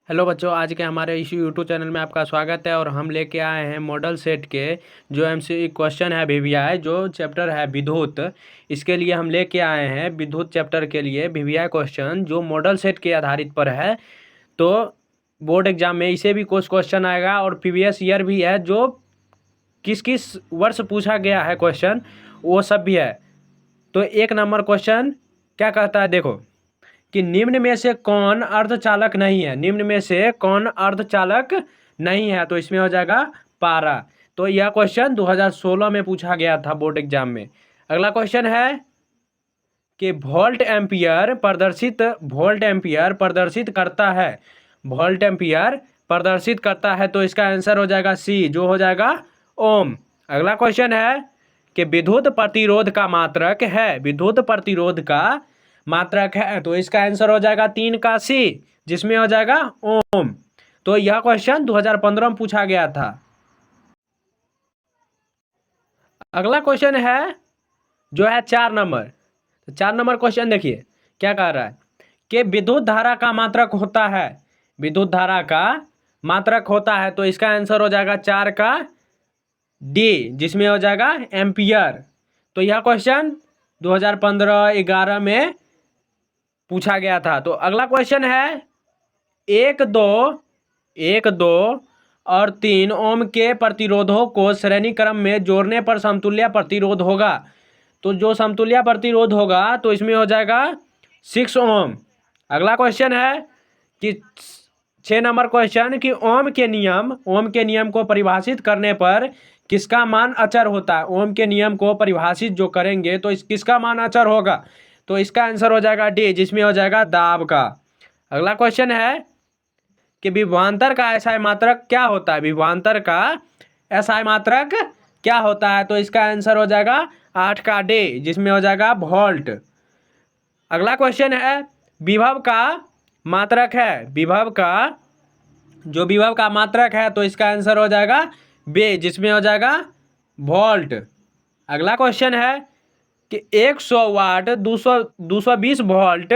Hello बच्चों, आज के हमारे इस यूट्यूब चैनल में आपका स्वागत है। और हम लेके आए हैं मॉडल सेट के जो एमसी क्वेश्चन है वीवीआई, जो चैप्टर है विद्युत। इसके लिए हम लेके आए हैं विद्युत चैप्टर के लिए वीवीआई क्वेश्चन जो मॉडल सेट के आधारित पर है। तो बोर्ड एग्जाम में इसे भी कुछ क्वेश्चन आएगा और प्रीवियस ईयर भी है, जो किस किस वर्ष पूछा गया है क्वेश्चन वो सब भी है। तो 1 नंबर क्वेश्चन क्या कहता है, देखो कि निम्न में से कौन अर्धचालक नहीं है। निम्न में से कौन अर्धचालक नहीं है, तो इसमें हो जाएगा पारा। तो यह क्वेश्चन 2016 में पूछा गया था बोर्ड एग्जाम में। अगला क्वेश्चन है कि वोल्ट एम्पियर प्रदर्शित करता है। वोल्ट एम्पियर प्रदर्शित करता है, तो इसका आंसर हो जाएगा सी, जो हो जाएगा ओम। अगला क्वेश्चन है कि विद्युत प्रतिरोध का मात्रक है। विद्युत प्रतिरोध का मात्रक है, तो इसका आंसर हो जाएगा 3 का सी, जिसमें हो जाएगा ओम। तो यह क्वेश्चन 2015 में पूछा गया था। अगला क्वेश्चन है जो है 4 नंबर। तो 4 नंबर क्वेश्चन देखिए क्या कह रहा है कि विद्युत धारा का मात्रक होता है। विद्युत धारा का मात्रक होता है, तो इसका आंसर हो जाएगा 4 का डी, जिसमें हो जाएगा एम्पियर। तो यह क्वेश्चन 2015-11 में पूछा गया था। तो अगला क्वेश्चन है 1, 2 ओम के प्रतिरोधों को श्रेणी क्रम में जोड़ने पर समतुल्य प्रतिरोध होगा। तो जो समतुल्य प्रतिरोध होगा तो इसमें हो जाएगा 6 ओम। अगला क्वेश्चन है कि 6 नंबर क्वेश्चन कि ओम के नियम को परिभाषित करने पर किसका मान अचर होता है। ओम के नियम को परिभाषित जो करेंगे तो किसका मान अचर होगा, तो इसका आंसर हो जाएगा डी, जिसमें हो जाएगा दाब का। अगला क्वेश्चन है कि विभवांतर का एसआई मात्रक क्या होता है। विभवांतर का एसआई मात्रक क्या होता है, तो इसका आंसर हो जाएगा 8 का डी, जिसमें हो जाएगा वोल्ट। अगला क्वेश्चन है विभव का मात्रक है। विभव का मात्रक है, तो इसका आंसर हो जाएगा बी, जिसमें हो जाएगा वोल्ट। अगला क्वेश्चन है कि 100 वाट 220 वोल्ट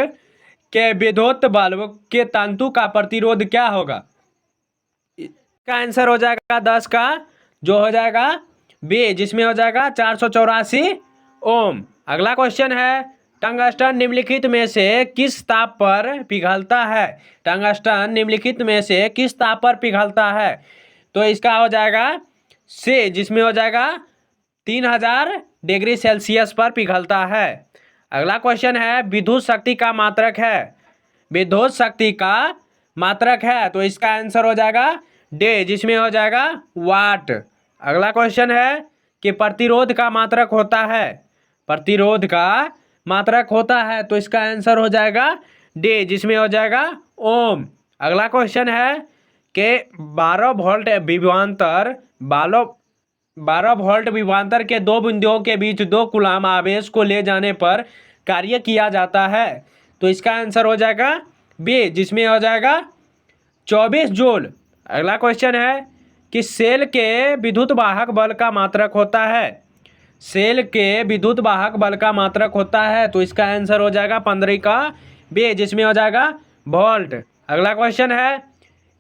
के विद्युत बल्ब के तंतु का प्रतिरोध क्या होगा। इसका आंसर हो जाएगा 10 का, जो हो जाएगा बी, जिसमें हो जाएगा 484 ओम। अगला क्वेश्चन है टंगस्टन निम्नलिखित में से किस ताप पर पिघलता है। टंगस्टन निम्नलिखित में से किस ताप पर पिघलता है, तो इसका हो जाएगा सी, जिसमें हो जाएगा 3000 डिग्री सेल्सियस पर पिघलता है। अगला क्वेश्चन है विद्युत शक्ति का मात्रक है। विद्युत शक्ति का मात्रक है, तो इसका आंसर हो जाएगा डी, जिसमें हो जाएगा वाट। अगला क्वेश्चन है कि प्रतिरोध का मात्रक होता है। प्रतिरोध का मात्रक होता है, तो इसका आंसर हो जाएगा डी, जिसमें हो जाएगा ओम। अगला क्वेश्चन है कि 12 वोल्ट विभवांतर के 2 बिंदुओं के बीच 2 कूलाम आवेश को ले जाने पर कार्य किया जाता है, तो इसका आंसर हो जाएगा बी, जिसमें हो जाएगा 24 जूल। अगला क्वेश्चन है कि सेल के विद्युत वाहक बल का मात्रक होता है। सेल के विद्युत वाहक बल का मात्रक होता है, तो इसका आंसर हो जाएगा 15 का बी, जिसमें हो जाएगा वोल्ट। अगला क्वेश्चन है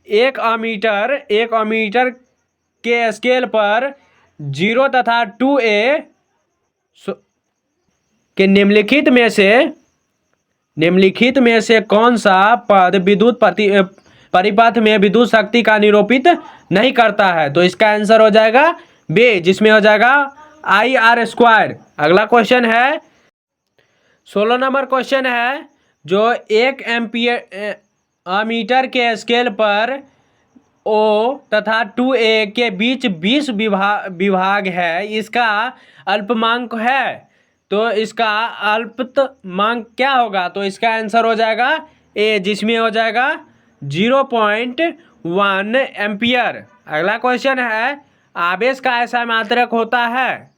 एक अमीटर के स्केल पर 0 तथा 2A के निम्नलिखित में से कौन सा पद विद्युत परिपथ में विद्युत शक्ति का निरूपित नहीं करता है, तो इसका आंसर हो जाएगा बी, जिसमें हो जाएगा IR²। अगला क्वेश्चन है 16 नंबर क्वेश्चन है जो 1 अमीटर के स्केल पर O तथा 2A के बीच 20 विभाग है, इसका अल्पमांक है, तो इसका अल्पतमांक क्या होगा, तो इसका आंसर हो जाएगा ए, जिसमें हो जाएगा 0.1 एम्पियर। अगला क्वेश्चन है आवेश का एसआई मात्रक होता है।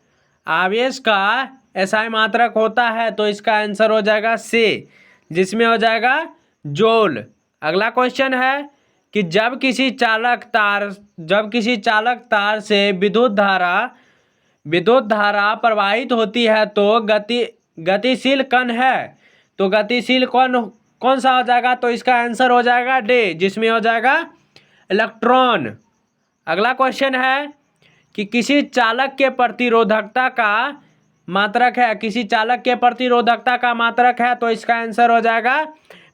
आवेश का एसआई मात्रक होता है, तो इसका आंसर हो जाएगा सी, जिसमें हो जाएगा जूल। अगला क्वेश्चन है कि जब किसी चालक तार से विद्युत धारा प्रवाहित होती है तो गतिशील कण है, तो गतिशील कण कौन सा हो जाएगा? तो इसका आंसर हो जाएगा डे, जिसमें हो जाएगा इलेक्ट्रॉन। अगला क्वेश्चन है कि किसी चालक के प्रतिरोधकता का मात्रक है, किसी चालक के प्रतिरोधकता का मात्रक है, तो इसका आंसर हो जाएगा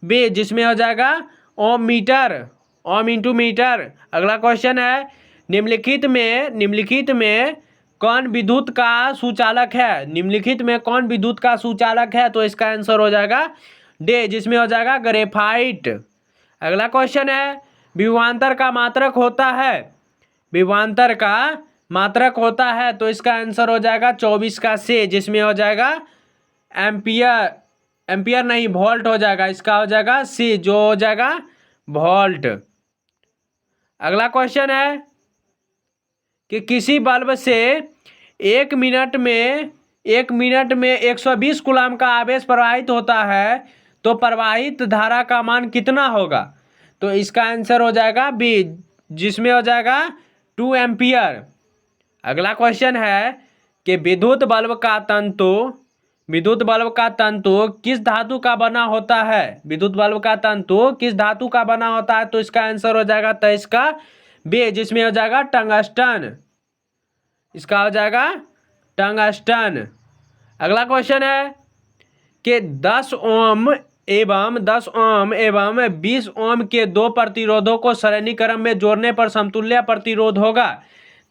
बी, जिसमें हो जाएगा ओम मीटर, ओम इंटू मीटर। अगला क्वेश्चन है निम्नलिखित में कौन विद्युत का सुचालक है? निम्नलिखित में कौन विद्युत का सुचालक है? तो इसका आंसर हो जाएगा डे, जिसमें हो जाएगा ग्रेफाइट। अगला क्वेश्चन है विभवांतर का मात्रक होता है, विभवांतर का मात्रक होता है, तो इसका आंसर हो जाएगा 24 का से, जिसमें हो जाएगा एम्पियर, एम्पियर नहीं वोल्ट हो जाएगा, इसका हो जाएगा सी, जो हो जाएगा वोल्ट। अगला क्वेश्चन है कि किसी बल्ब से एक मिनट में 120 कूलम का आवेश प्रवाहित होता है, तो प्रवाहित धारा का मान कितना होगा? तो इसका आंसर हो जाएगा बी, जिसमें हो जाएगा 2 एम्पियर। अगला क्वेश्चन है कि विद्युत बल्ब का तंतु किस धातु का बना होता है? विद्युत बल्ब का तंतु किस धातु का बना होता है? तो इसका आंसर हो जाएगा 23 का बी, जिसमें हो जाएगा टंगस्टन, इसका हो जाएगा टंगस्टन। अगला क्वेश्चन है कि 10 ओम एवं 20 ओम के दो प्रतिरोधों को श्रेणी क्रम में जोड़ने पर समतुल्य प्रतिरोध होगा,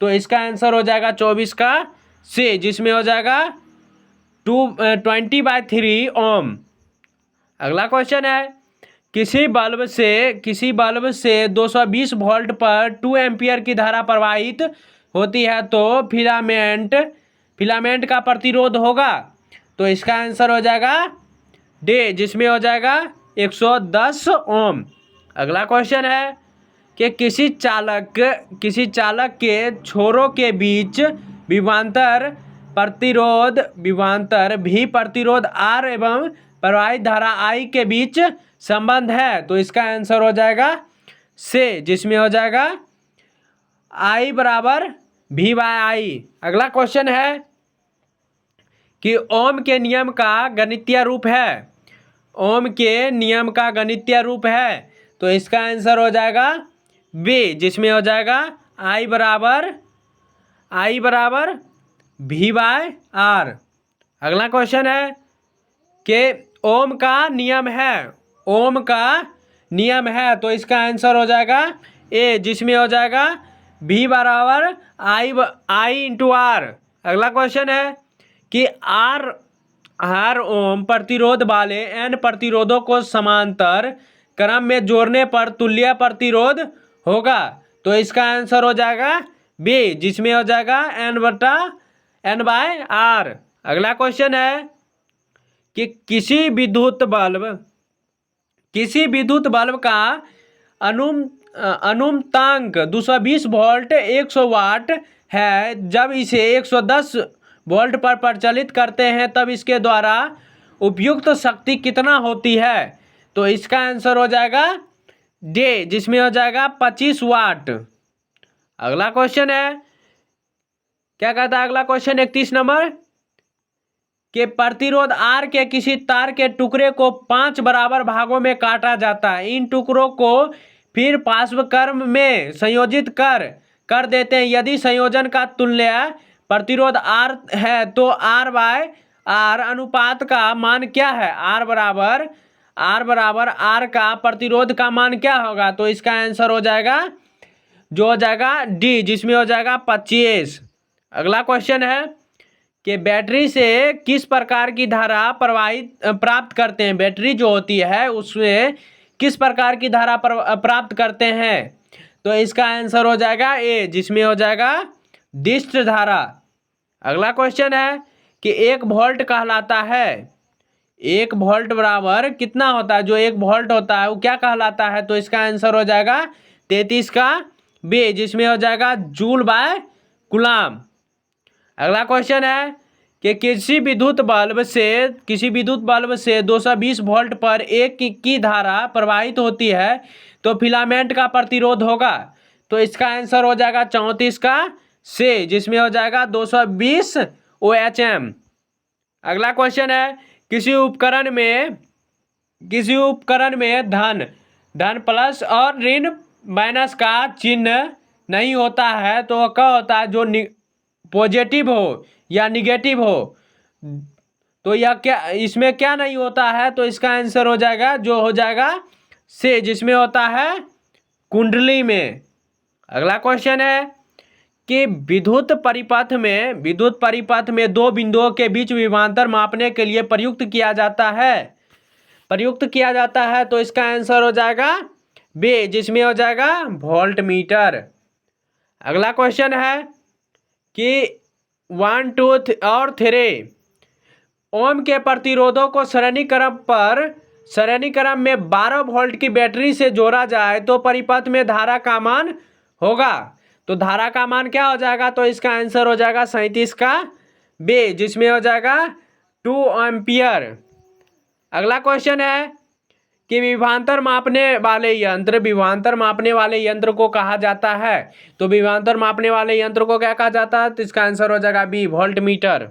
तो इसका आंसर हो जाएगा 24 का सी, जिसमें हो जाएगा 20/3 ओम। अगला क्वेश्चन है किसी बल्ब से 220 वोल्ट पर 2 एम्पियर की धारा प्रवाहित होती है, तो फिलामेंट का प्रतिरोध होगा, तो इसका आंसर हो जाएगा डे, जिसमें हो जाएगा 110 ओम। अगला क्वेश्चन है कि किसी चालक के छोरों के बीच विभवांतर भी प्रतिरोध R एवं प्रवाहित धारा I के बीच संबंध है, तो इसका आंसर हो जाएगा से, जिसमें हो जाएगा I बराबर V/I। अगला क्वेश्चन है कि ओम के नियम का गणितीय रूप है, ओम के नियम का गणितीय रूप है, तो इसका आंसर हो जाएगा बी, जिसमें हो जाएगा I बराबर V/R। अगला क्वेश्चन है कि ओम का नियम है, तो इसका आंसर हो जाएगा ए, जिसमें हो जाएगा V बराबर I इंटू R। अगला क्वेश्चन है कि हर ओम प्रतिरोध वाले n प्रतिरोधों को समांतर क्रम में जोड़ने पर तुल्य प्रतिरोध होगा, तो इसका आंसर हो जाएगा बी, जिसमें हो जाएगा N/R। अगला क्वेश्चन है कि किसी विद्युत बल्ब का अनुमतांक 220 वोल्ट 100 वाट है, जब इसे 110 वोल्ट पर प्रचलित करते हैं तब इसके द्वारा उपयुक्त शक्ति कितना होती है? तो इसका आंसर हो जाएगा डे, जिसमें हो जाएगा 25 वाट। अगला क्वेश्चन है, क्या कहता है अगला क्वेश्चन 31 नंबर के प्रतिरोध R के किसी तार के टुकड़े को 5 बराबर भागों में काटा जाता है, इन टुकड़ों को फिर पार्श्वक्रम में संयोजित कर देते हैं। यदि संयोजन का तुल्य प्रतिरोध R है तो R/R अनुपात का मान क्या है? R बराबर R का प्रतिरोध का मान क्या होगा? तो इसका आंसर हो जाएगा जो हो जाएगा डी, जिसमें हो जाएगा 25। अगला क्वेश्चन है कि बैटरी से किस प्रकार की धारा प्राप्त करते हैं? बैटरी जो होती है उसमें किस प्रकार की धारा प्राप्त करते हैं? तो इसका आंसर हो जाएगा ए, जिसमें हो जाएगा दिष्ट धारा। अगला क्वेश्चन है कि 1 वोल्ट कहलाता है, 1 वोल्ट बराबर कितना होता है? जो 1 वोल्ट होता है वो क्या कहलाता है? तो इसका आंसर हो जाएगा 33 का बी, जिसमें हो जाएगा जूल/कूलम। अगला क्वेश्चन है कि किसी विद्युत बल्ब से 220 वोल्ट पर 1 की धारा प्रवाहित होती है, तो फिलामेंट का प्रतिरोध होगा, तो इसका आंसर हो जाएगा 34 का से, जिसमें हो जाएगा 220 OHM। अगला क्वेश्चन है किसी उपकरण में किसी उपकरण में धन धन प्लस और ऋण माइनस का चिन्ह नहीं होता है तो वह क्या होता है, जो पॉजिटिव हो या निगेटिव हो। तो यह क्या, इसमें क्या नहीं होता है, तो इसका आंसर हो जाएगा, जो हो जाएगा से, जिसमें होता है कुंडली में। अगला क्वेश्चन है कि विद्युत परिपथ में दो बिंदुओं के बीच विभवांतर मापने के लिए प्रयुक्त किया जाता है तो इसका आंसर हो जाएगा बी, जिसमें हो जाएगा वोल्ट मीटर। अगला क्वेश्चन है कि 1 2 और 3 ओम के प्रतिरोधों को श्रेणी क्रम में 12 वोल्ट की बैटरी से जोड़ा जाए तो परिपथ में धारा का मान होगा। तो धारा का मान क्या हो जाएगा, तो इसका आंसर हो जाएगा 37 का बी, जिसमें हो जाएगा 2 एम्पियर। अगला क्वेश्चन है कि विभवांतर मापने वाले यंत्र को कहा जाता है। तो विभवांतर मापने वाले यंत्र को क्या कहा जाता है, तो इसका आंसर हो जाएगा बी, वोल्ट मीटर।